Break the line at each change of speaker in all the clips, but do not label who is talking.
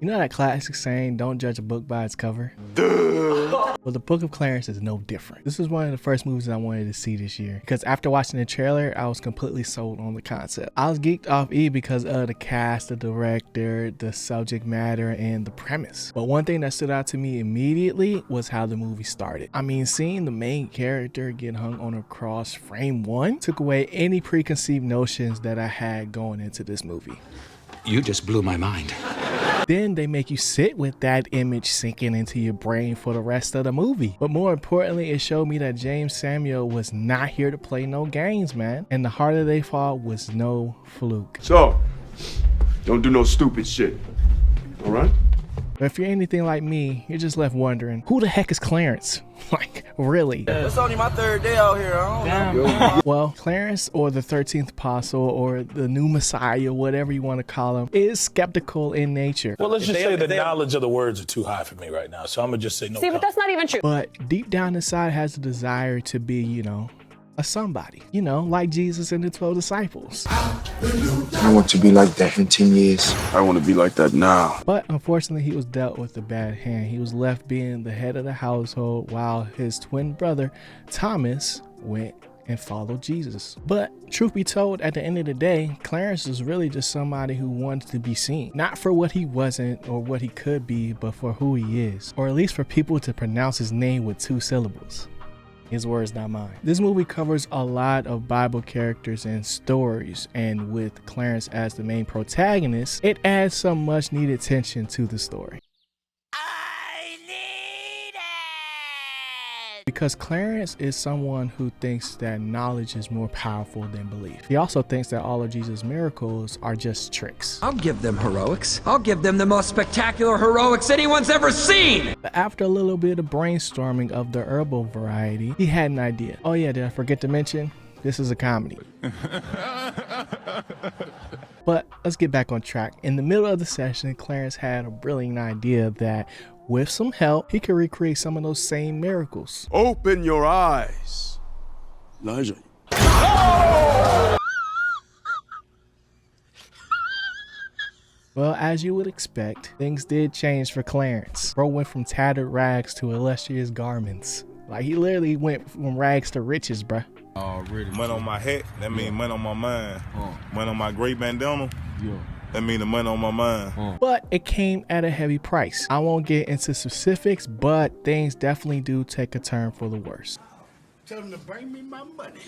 You know that classic saying, don't judge a book by its cover? Well, the Book of Clarence is no different. This was one of the first movies I wanted to see this year because after watching the trailer, I was completely sold on the concept. I was geeked off E because of the cast, the director, the subject matter, and the premise. But one thing that stood out to me immediately was how the movie started. I mean, seeing the main character get hung on a cross frame one took away any preconceived notions that I had going into this movie.
You just blew my mind.
Then they make you sit with that image sinking into your brain for the rest of the movie. But more importantly, it showed me that Jeymes Samuel was not here to play no games, man. And the harder they fall was no fluke.
So, don't do no stupid shit, all right?
But if you're anything like me, you're just left wondering, who the heck is Clarence? Like, really?
It's only my third day out here, I don't know.
Well, Clarence, or the 13th apostle, or the new Messiah, whatever you want to call him, is skeptical in nature.
Well, let's just say the knowledge of the words are too high for me right now, so I'm gonna just say no.
See, but that's not even true.
But deep down inside has a desire to be, you know, a somebody, you know, like Jesus and the 12 disciples.
I want to be like that in 10 years.
I want to be like that now.
But unfortunately, he was dealt with a bad hand. He was left being the head of the household while his twin brother, Thomas, went and followed Jesus. But truth be told, at the end of the day, Clarence is really just somebody who wanted to be seen. Not for what he wasn't or what he could be, but for who he is. Or at least for people to pronounce his name with 2 syllables. His words, not mine. This movie covers a lot of Bible characters and stories, and with Clarence as the main protagonist, it adds some much needed tension to the story. Because Clarence is someone who thinks that knowledge is more powerful than belief. He also thinks that all of Jesus' miracles are just tricks.
I'll give them heroics. I'll give them the most spectacular heroics anyone's ever seen!
But after a little bit of brainstorming of the herbal variety, he had an idea. Oh yeah, did I forget to mention? This is a comedy. But let's get back on track. In the middle of the session, Clarence had a brilliant idea that with some help, he could recreate some of those same miracles.
Open your eyes, Elijah.
Well, as you would expect, things did change for Clarence. Bro went from tattered rags to illustrious garments. Like, he literally went from rags to riches, bruh.
Money on my head, that mean money on my mind. Money on my great bandana, that mean the money on my mind.
But it came at a heavy price. I won't get into specifics, but things definitely do take a turn for the worse.
Tell them to bring me my money.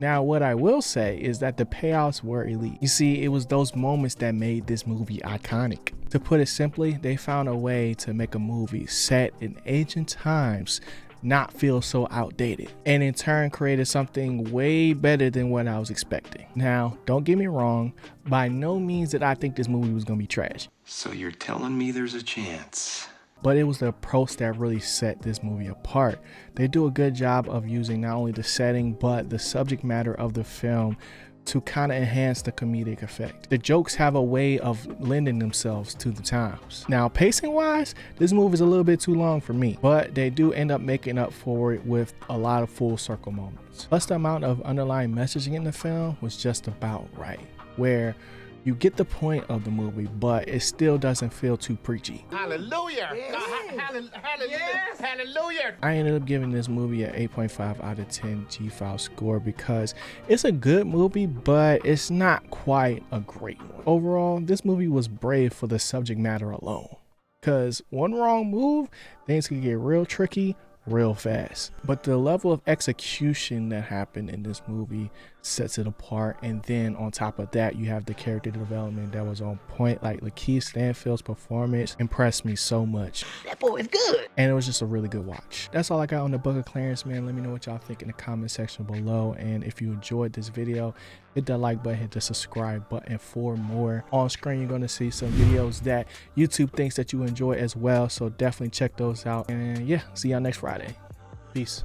Now, what I will say is that the payouts were elite. You see, it was those moments that made this movie iconic. To put it simply, they found a way to make a movie set in ancient times not feel so outdated, and in turn created something way better than what I was expecting. Now, don't get me wrong, by no means did I think this movie was gonna be trash.
So you're telling me there's a chance?
But it was the approach that really set this movie apart. They do a good job of using not only the setting, but the subject matter of the film to kind of enhance the comedic effect. The jokes have a way of lending themselves to the times. Now, pacing wise, this movie is a little bit too long for me, but they do end up making up for it with a lot of full circle moments. Plus, the amount of underlying messaging in the film was just about right, where you get the point of the movie, but it still doesn't feel too preachy.
Hallelujah! Hallelujah! Hallelujah!
I ended up giving this movie an 8.5 out of 10 G-File score because it's a good movie, but it's not quite a great one. Overall, this movie was brave for the subject matter alone. Because one wrong move, things could get real tricky real fast. But the level of execution that happened in this movie sets it apart, and then on top of that, you have the character development that was on point. Like, Lakeith Stanfield's performance impressed me so much.
That boy is good.
And it was just a really good watch. That's all I got on the Book of Clarence, man. Let me know what y'all think in the comment section below, and if you enjoyed this video, hit that like button, hit the subscribe button for more. On screen, you're going to see some videos that YouTube thinks that you enjoy as well, so definitely check those out. And yeah, see y'all next Friday. Peace.